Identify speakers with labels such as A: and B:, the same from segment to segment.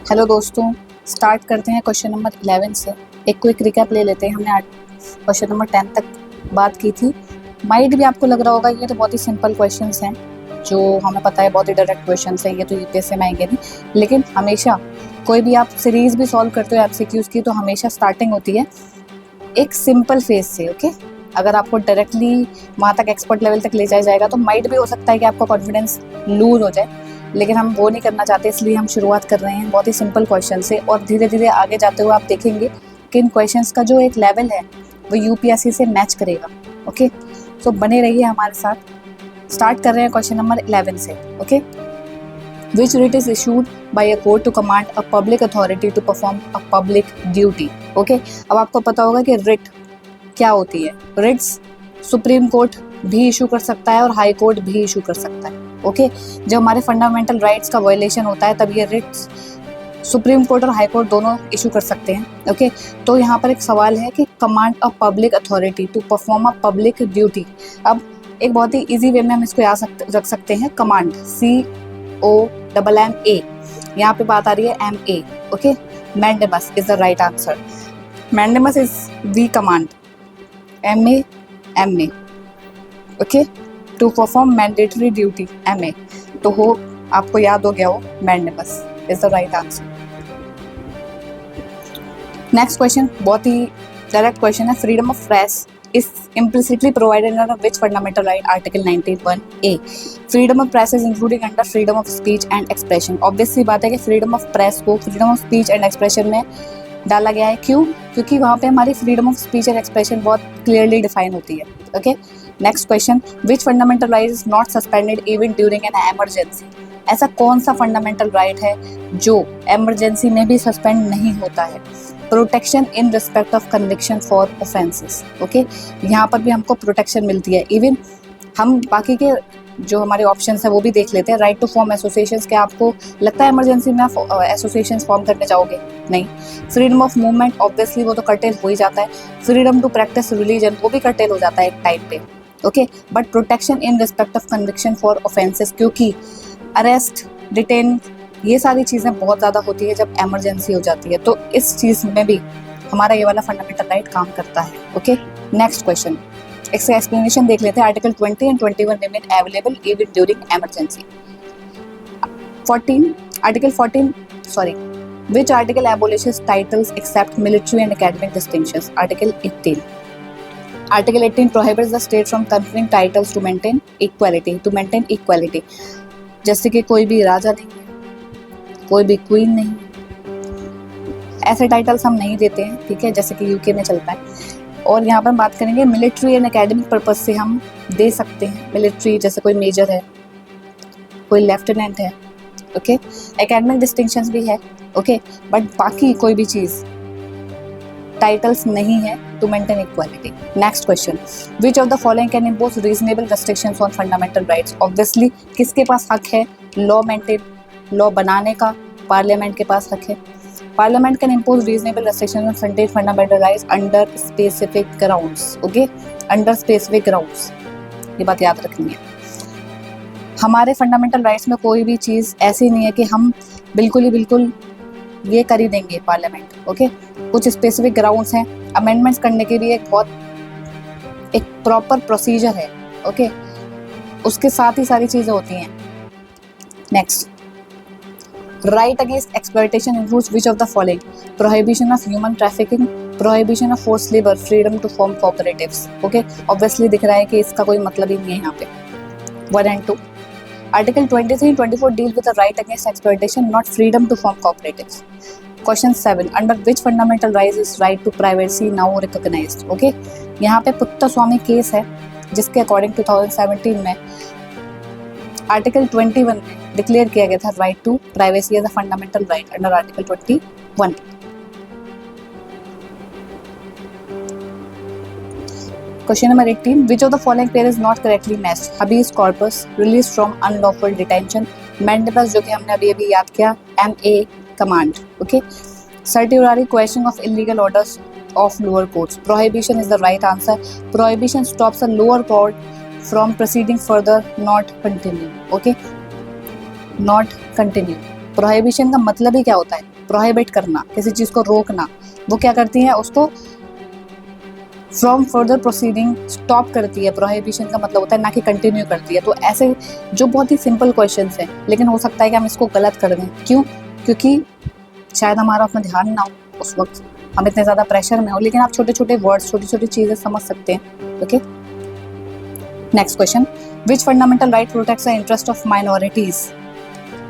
A: Hello दोस्तों, start करते हैं क्वेश्चन नंबर 11 से। एक क्विक रिकैप ले लेते हैं। हमने आज क्वेश्चन नंबर 10 तक बात की थी। माइट भी आपको लग रहा होगा ये तो बहुत ही सिंपल क्वेश्चंस हैं, जो हमें पता है बहुत ही डायरेक्ट क्वेश्चंस हैं, ये तो यूपीएससी में आएंगे नहीं। लेकिन हमेशा कोई भी आप सीरीज भी सॉल्व करते हो एमसीक्यूज की, तो हमेशा स्टार्टिंग होती है एक सिंपल फेज से। ओके, अगर आपको डायरेक्टली वहाँ तक एक्सपर्ट लेवल तक ले जाया जाएगा तो माइट भी हो सकता है कि आपका कॉन्फिडेंस लूज हो जाए, लेकिन हम वो नहीं करना चाहते, इसलिए हम शुरुआत कर रहे हैं बहुत ही सिंपल क्वेश्चन से। और धीरे धीरे आगे जाते हुए आप देखेंगे कि इन क्वेश्चंस का जो एक लेवल है वो यूपीएससी से मैच करेगा। ओके, तो बने रहिए हमारे साथ। स्टार्ट कर रहे हैं क्वेश्चन नंबर 11 से। Okay, which writ is issued by a court to command a public authority to perform a public duty। Okay, अब आपको पता होगा कि रिट क्या होती है। रिट्स सुप्रीम कोर्ट भी इशू कर सकता है और हाई कोर्ट भी इशू कर सकता है। ओके, जब हमारे फंडामेंटल राइट्स का वायलेशन होता है तब ये रिट्स सुप्रीम कोर्ट और हाई कोर्ट दोनों इशू कर सकते हैं। ओके, तो यहाँ पर एक सवाल है कि command a public authority to perform a public duty. अब एक बहुत ही इजी वे में हम इसको याद रख सकते हैं। कमांड COMMA, यहाँ पे बात आ रही है MA। Okay, mandamus is the right answer. Mandamus is the command, MA। Okay, to perform mandatory duty, MA। तो हो आपको याद हो गया हो, mandamus is the right answer. Next question बहुत ही डायरेक्ट क्वेश्चन है। Freedom of press is implicitly provided under which fundamental right? Article 19(1)(a). Freedom of press is including under freedom of speech and expression। Obviously बात है कि freedom of press को freedom of speech and expression में डाला गया है। क्यों? क्योंकि वहाँ पे हमारी freedom of speech and expression बहुत clearly define होती है। Okay? Next question, which fundamental right is not suspended even during an emergency? ऐसा कौन सा fundamental right है जो emergency में भी suspend नहीं होता है? Protection in respect of conviction for offences. Okay, यहाँ पर भी हमको प्रोटेक्शन मिलती है। इवन हम बाकी के जो हमारे ऑप्शंस है वो भी देख लेते हैं। राइट टू फॉर्म एसोसिएशंस, क्या आपको लगता है इमरजेंसी में आप एसोसिएशंस फॉर्म करने जाओगे? नहीं। फ्रीडम ऑफ मूवमेंट, ऑब्वियसली वो तो कर्टेल हो ही जाता है। फ्रीडम टू प्रैक्टिस रिलीजन, वो भी कर्टेल हो जाता है एक टाइम पे। Okay, but protection in respect of conviction for offences, क्योंकि अरेस्ट, डिटेन, ये सारी चीज़ें बहुत ज़्यादा होती है जब इमरजेंसी हो जाती है, तो इस चीज़ में भी हमारा ये वाला फंडामेंटल राइट काम करता है। ओके, नेक्स्ट क्वेश्चन, इसका एक्सप्लेनेशन देख लेते हैं। Article 20 and 21 remain available even during emergency. 14, article 14, sorry, which article abolishes titles except military and academic distinctions? Article 18। Article 18 prohibits the state from conferring titles to maintain equality. जैसे कि कोई भी राजा नहीं, कोई भी क्वीन नहीं, ऐसे टाइटल्स हम नहीं देते हैं। ठीक है, जैसे कि यूके में चलता है। और यहाँ पर बात करेंगे मिलिट्री एंड एकेडमिक पर्पस से हम दे सकते हैं। मिलिट्री जैसे कोई मेजर है, कोई लेफ्टिनेंट है। ओके, एकेडमिक डिस्टिंक्शंस भी है। ओके, बट बाकी कोई भी चीज़ टाइटल्स नहीं है to maintain equality. Next question, which of the following can impose reasonable restrictions on fundamental rights? Obviously किसके पास हक है लॉ बनाने का? पार्लियामेंट के पास हक है। Parliament can impose reasonable restrictions on fundamental rights under specific grounds. Okay, under specific grounds, ये बात याद रखनी है। हमारे फंडामेंटल राइट्स में कोई भी चीज़ ऐसी नहीं है कि हम बिल्कुल ये कर ही देंगे पार्लियामेंट। ओके, कुछ स्पेसिफिक ग्राउंड्स हैं। अमेंडमेंट्स करने के लिए एक प्रॉपर प्रोसीजर है। ओके, उसके साथ ही सारी चीज़ें होती हैं। Next, right against exploitation includes which of the following? Prohibition of human trafficking, prohibition of forced labor, freedom to form cooperatives। Okay, obviously दिख रहा है कि इसका कोई मतलब ही नहीं है यहाँ पे। 1 and 2। Article 23 and 24 deal with the right against exploitation, not freedom to form cooperatives। Question 7, under which fundamental right is right to privacy now recognized? Okay, यहाँ पे पुत्तस्वामी केस है जिसके अकॉर्डिंग 2017 में आर्टिकल 21 में डिक्लेयर किया गया था right to privacy as a fundamental right under article 21। Question number 18, which of the following pair is not correctly matched? Habeas corpus, release from unlawful detention, mandamus जो कि हमने अभी याद किया, MA command. Okay, certiorari quashing of illegal orders of lower courts, prohibition is the right answer. Prohibition stops a lower court from proceeding further, not continue। okay, not continue। prohibition का मतलब ही क्या होता है? प्रोहिबिट करना, किसी चीज़ को रोकना, वो क्या करती है, उसको फ्रॉम फर्दर प्रोसीडिंग स्टॉप करती है। प्रोहिबिशन का मतलब होता है ना कि कंटिन्यू करती है। तो ऐसे जो बहुत ही सिंपल क्वेश्चंस हैं, लेकिन हो सकता है कि हम इसको गलत कर दें। क्यों? क्योंकि शायद हमारा अपना ध्यान ना हो उस वक्त, हम इतने ज़्यादा प्रेशर में हो, लेकिन आप छोटे छोटे वर्ड्स, छोटी छोटी चीज़ें समझ सकते हैं। Okay, next question, which fundamental right protects the interest of minorities?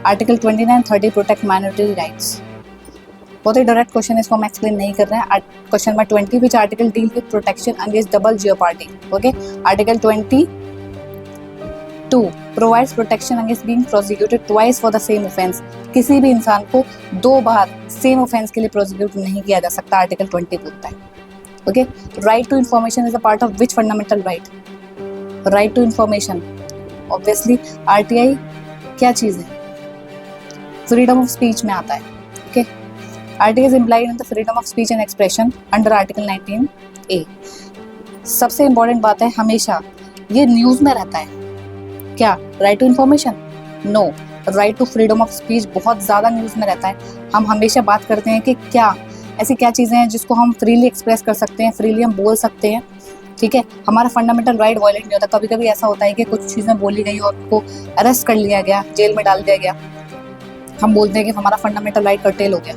A: Article 29, 30 protect minority rights. बहुत ही डायरेक्ट क्वेश्चन है, इसको हम एक्सप्लेन नहीं कर रहे हैं। Question number 20, which article deal with protection against double jeopardy? Okay, article 22 provides protection against being prosecuted twice for the same offence. किसी भी इंसान को 2 बार सेम ऑफेंस के लिए प्रोसिक्यूट नहीं किया जा सकता, आर्टिकल 20 बोलता है। Okay, right to information is a part of which fundamental right? Right to information, obviously RTI क्या चीज़ है? फ्रीडम ऑफ स्पीच में आता है। Okay, article is implied in the freedom of speech and expression under article 19A। सबसे important बात है, हमेशा ये न्यूज़ में रहता है क्या? Right to information? No, right to freedom of speech बहुत ज़्यादा न्यूज़ में रहता है। हम हमेशा बात करते हैं कि क्या ऐसी क्या चीज़ें हैं जिसको हम फ्रीली एक्सप्रेस कर सकते हैं, फ्रीली हम बोल सकते हैं। ठीक है, हमारा फंडामेंटल राइट वायलेट नहीं होता। कभी कभी ऐसा होता है कि कुछ चीज़ें बोली गई और उनको अरेस्ट कर लिया गया, जेल में डाल दिया गया, हम बोलते हैं कि हमारा फंडामेंटल राइट कर्टेल हो गया।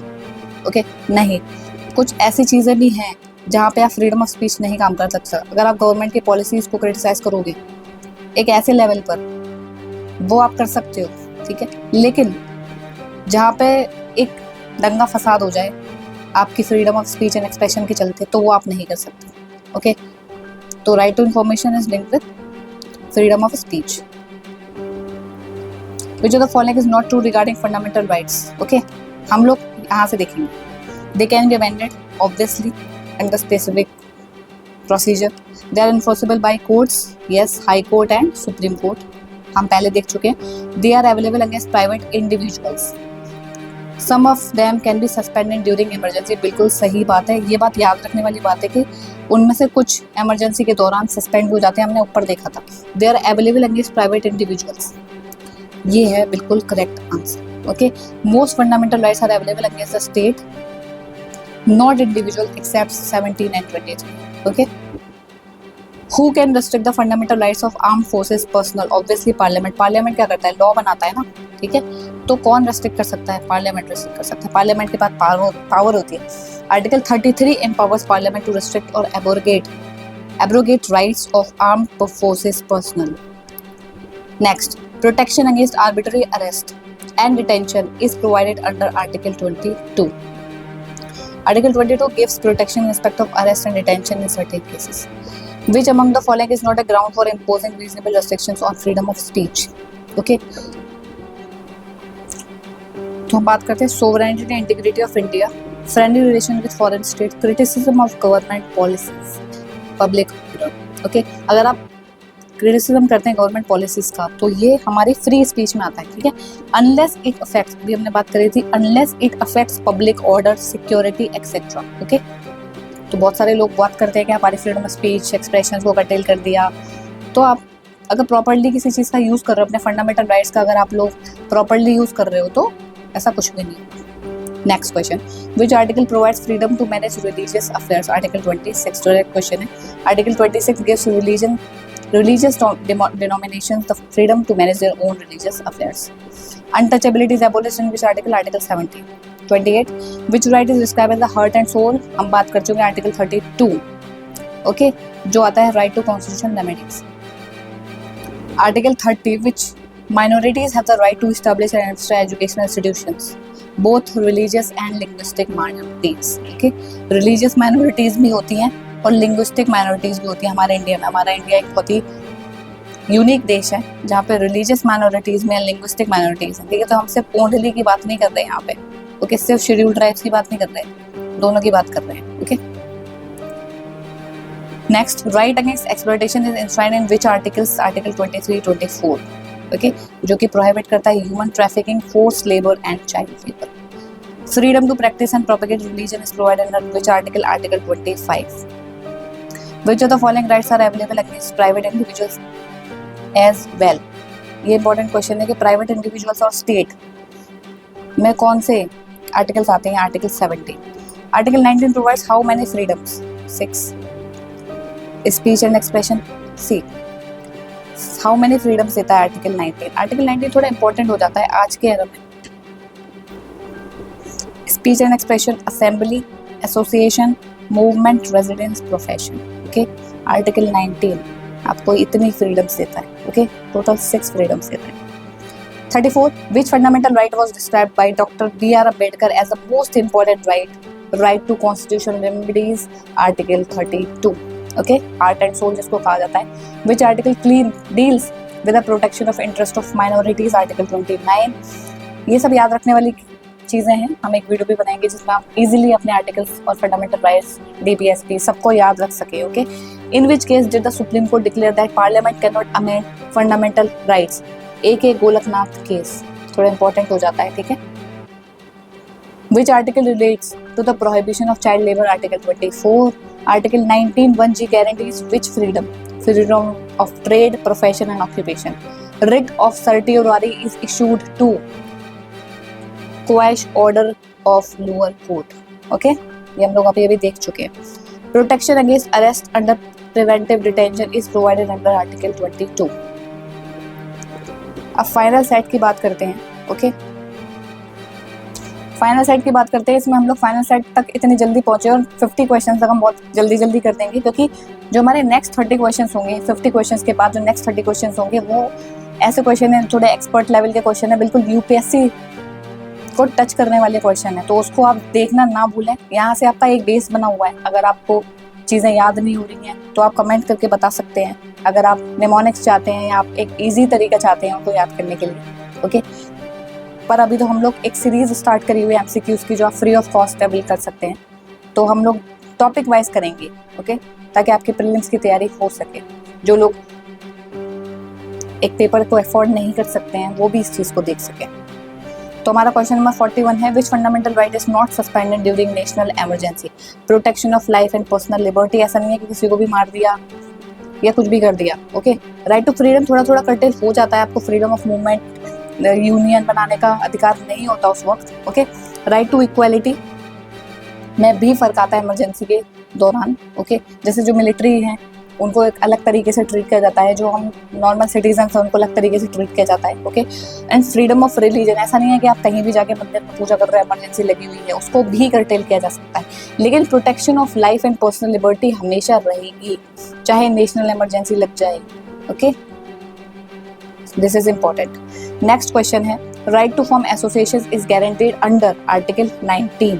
A: ओके, नहीं, कुछ ऐसी चीज़ें भी हैं जहाँ पे आप फ्रीडम ऑफ स्पीच नहीं काम कर सकते। अगर आप गवर्नमेंट की पॉलिसीज़ को क्रिटिसाइज करोगे एक ऐसे लेवल पर, वो आप कर सकते हो, ठीक है, लेकिन जहाँ पे एक दंगा फसाद हो जाए आपकी freedom of speech and expression के चलते, तो वो आप नहीं कर सकते। ओके, तो right to information is linked with freedom of speech. Which of the following is not true regarding fundamental rights? Okay, हम लोग यहाँ से देखेंगे। They can be amended obviously under specific procedure. They are enforceable by courts, yes, High Court and Supreme Court. हम पहले देख चुके हैं। They are available against private individuals. Some of them can be suspended during emergency. बिल्कुल सही बात है, ये बात याद रखने वाली बात है कि उनमें से कुछ इमरजेंसी के दौरान सस्पेंड हो जाते हैं, हमने ऊपर देखा था। They are available against private individuals. ये है बिल्कुल correct answer. Okay, most fundamental rights are available against the state, not individual except 17 and 23। Okay, who can restrict the fundamental rights of armed forces personal? Obviously parliament. Parliament क्या करता है? Law बनाता है ना, ठीक है, तो कौन रिस्ट्रिक्ट कर सकता है? पार्लियामेंट रिस्ट्रिक्ट कर सकता है। पार्लियामेंट के पास पावर होती है। Article 33 empowers parliament to restrict or abrogate rights of armed forces personnel. Next, protection against arbitrary arrest and detention is provided under Article 22. Article 22 gives protection in respect of arrest and detention in certain cases. Which among the following is not a ground for imposing reasonable restrictions on freedom of speech? Okay. तो हम बात करते हैं sovereignty and integrity of India, friendly relation with foreign states, criticism of government policies, public order. Okay. अगर आप criticism करते हैं government policies का, तो ये हमारी फ्री स्पीच में आता है, ठीक है। अनलेस इट अफेक्ट्स, भी हमने बात करी थी, unless it affects public order, security etcetera. Okay, तो बहुत सारे लोग बात करते हैं कि हमारी फ्रीडम ऑफ स्पीच एक्सप्रेशन को कर्टेल कर दिया। तो आप अगर प्रॉपर्ली किसी चीज़ का यूज़ कर रहे हो, अपने फंडामेंटल राइट्स का अगर आप लोग प्रॉपर्ली यूज़ कर रहे हो, तो ऐसा कुछ भी नहीं। Next question, which article provides freedom to manage religious affairs? Article 26 direct question है। Article 26 gives religious denominations the freedom to manage their own religious affairs. Untouchability is abolished in which article? Article 17. 28, which right is described as the heart and soul? हम बात कर चुके हैं article 32। Okay, जो आता है right to constitution remedies. Article 30, which minorities have the right to establish and administer educational institutions, both religious and linguistic minorities. Okay, religious minorities भी होती हैं और लिंग्विस्टिक माइनॉरिटीज भी होती है हमारे इंडिया में। हमारा इंडिया एक बहुत ही यूनिक देश है जहाँ पे रिलीजियस माइनॉरिटीज में लिंग्विस्टिक माइनॉरिटीज हैं, ठीक है। तो हम सिर्फ ओनली की बात नहीं कर रहे हैं यहाँ पे, ओके, सिर्फ शेड्यूल्ड ट्राइब्स की बात नहीं कर रहे हैं, दोनों की बात कर रहे हैं। Okay, next, right against exploitation is enshrined in which articles? Article 23, 24। Okay, जो कि प्रोहिबिट करता है human trafficking, force labour and child labour. Freedom to practise and propagate religion is provided under which article? Article 25। Which of the following rights are available against private individuals as well? ये important question है कि private individuals और state में कौन से articles आते हैं article 17। Article 19 provides how many freedoms? 6। Speech and expression, C. How many freedoms देता है आर्टिकल 19? आर्टिकल 19 थोड़ा इंपॉर्टेंट हो जाता है आज के एरा में। Speech and expression, assembly, association, movement, residence, profession. Okay, article 19 आपको इतनी फ्रीडम्स देता है। ओके, टोटल 6 फ्रीडम्स देता है। 34. Which fundamental right was described by Dr. B.R. Ambedkar as the most important right? Right to constitutional remedies, Article 32. Okay, heart and soul जिसको कहा जाता है। Which article deals with the protection of interest of minorities, Article 29. ये सब याद रखने वाली चीज़ें हैं। हम एक वीडियो भी बनाएंगे जिसमें आप इजीली अपने आर्टिकल्स और फंडामेंटल राइट्स, DPSP सबको याद रख सके। Okay, in which case did the Supreme Court declare that parliament can not amend fundamental rights? AK Golaknath case थोड़ा इंपॉर्टेंट हो जाता है। ठीक है। Which article relates to the prohibition of child labour? Article 24। Article 19(1)(g) guarantees which freedom? Freedom of trade, profession and occupation. Writ of certiorari is issued to quash order of lower court. Okay, ये हम लोग अभी देख चुके हैं। Protection against arrest under preventive detention is provided under Article 22. अब final set की बात करते हैं। ओके, फाइनल सेट की बात करते हैं। इसमें हम लोग फाइनल सेट तक इतनी जल्दी पहुंचे और 50 क्वेश्चन तक हम बहुत जल्दी कर देंगे, क्योंकि जो हमारे नेक्स्ट 30 क्वेश्चन होंगे, 50 क्वेश्चन के बाद जो नेक्स्ट 30 क्वेश्चन होंगे वो ऐसे क्वेश्चन है, थोड़े एक्सपर्ट लेवल के क्वेश्चन है, बिल्कुल UPSC को टच करने वाले क्वेश्चन है। तो उसको आप देखना ना भूलें। यहाँ से आपका एक बेस बना हुआ है। अगर आपको चीज़ें याद नहीं हो रही हैं तो आप कमेंट करके बता सकते हैं। अगर आप निमोनिक्स चाहते हैं या आप एक इजी तरीका चाहते हैं उनको याद करने के लिए। ओके, पर अभी तो हम लोग एक सीरीज स्टार्ट करी हुई है MCQs की, जो आप फ्री ऑफ कॉस्ट अवेल कर सकते हैं। तो हम लोग टॉपिक वाइज करेंगे। ओके, ताकि आपके प्रीलिम्स की तैयारी हो सके। जो लोग एक पेपर को अफोर्ड नहीं कर सकते हैं वो भी इस चीज़ को देख सकें। तो हमारा क्वेश्चन नंबर 41 है, which fundamental right is not suspended during national emergency? Protection of life and personal liberty. ऐसा नहीं है कि किसी को भी मार दिया या कुछ भी कर दिया। ओके, राइट टू फ्रीडम थोड़ा कर्टेल हो जाता है। आपको फ्रीडम ऑफ मूवमेंट, यूनियन बनाने का अधिकार नहीं होता उस वक्त। ओके, राइट टू इक्वालिटी में भी फर्क आता है इमरजेंसी के दौरान। ओके, जैसे जो मिलिट्री हैं उनको एक अलग तरीके से ट्रीट किया जाता है, जो हम नॉर्मल सिटीजन्स हैं उनको अलग तरीके से ट्रीट किया जाता है। Okay, and freedom of religion, ऐसा नहीं है कि आप कहीं भी जाके मंदिर में पूजा कर रहे हैं, इमरजेंसी लगी हुई है, उसको भी कर्टेल किया जा सकता है। लेकिन protection of life and personal liberty हमेशा रहेगी, चाहे नेशनल इमरजेंसी लग जाए। Okay, this is important. Next question है, right to form association is guaranteed under article 19।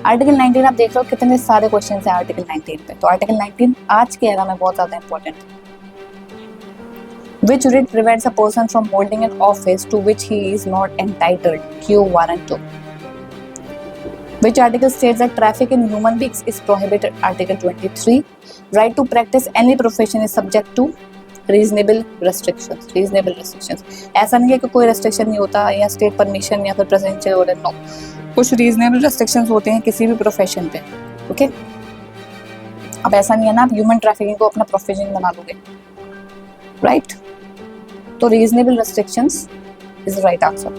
A: Article 19 आप देख रहे हो कितने सारे क्वेश्चन हैं आर्टिकल 19 पे। तो आर्टिकल 19 आज के एरा में बहुत ज्यादा इंपॉर्टेंट है। Which writ prevents a person from holding an office to which he is not entitled? Q warrant 2. Which article states that traffic in human beings is prohibited? Article 23. Right to practice any profession is subject to reasonable restrictions. Reasonable restrictions. ऐसा नहीं है कि कोई restriction नहीं होता या state permission या फिर presidential order, no. कुछ रीजनेबल रेस्ट्रिक्शंस होते हैं किसी भी प्रोफेशन पे। ओके, अब ऐसा नहीं है ना आप ह्यूमन ट्रैफिकिंग को अपना प्रोफेशन बना लोगे, राइट? तो reasonable restrictions is right answer.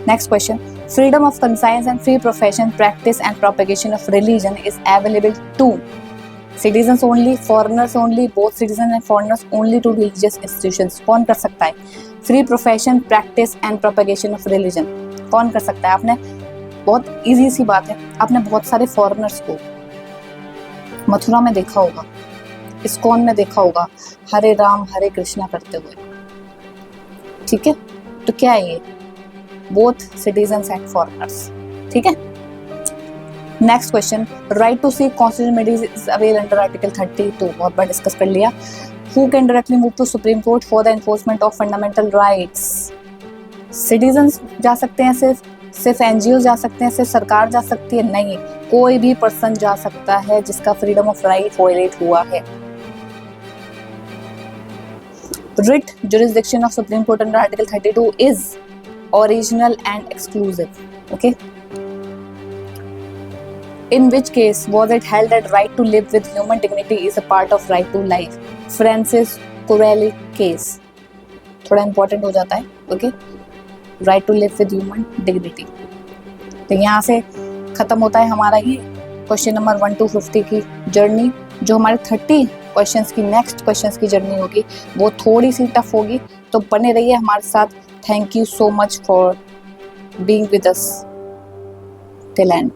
A: Next question, freedom of conscience and free profession, practice and propagation of religion is available to citizens only, foreigners only, both citizen and foreigners only, to religious institutions. कौन कर सकता है free profession, practice and propagation of religion? कौन कर सकता है? आपने बहुत इजी सी बात है, आपने बहुत सारे फॉरेनर्स को मथुरा में देखा होगा, इस्कॉन में देखा होगा, हरे राम हरे कृष्णा करते हुए। ठीक है, तो क्या है ये? Both citizens and foreigners. ठीक है। Next question, right to seek constitutional remedies is avail under article 32। बहुत बार डिस्कस कर लिया। Who can directly move to Supreme Court for the enforcement of fundamental rights? Citizens जा सकते हैं, सिर्फ NGO जा सकते हैं, सिर्फ सरकार जा सकती है? नहीं, कोई भी पर्सन जा सकता है जिसका फ्रीडम ऑफ राइट वायलेट हुआ है। Writ jurisdiction of supreme court under article 32 is original and exclusive. Okay, in which case was it held that right to live with human dignity is a part of right to life? Francis Corelli case थोड़ा important हो जाता है। Okay, right to live with human dignity। तो यहाँ से ख़त्म होता है हमारा ये क्वेश्चन नंबर 1 to 50 की जर्नी। जो हमारे 30 क्वेश्चंस की नेक्स्ट क्वेश्चंस की जर्नी होगी वो थोड़ी सी टफ होगी, तो बने रहिए हमारे साथ। Thank you so much for being with us till and.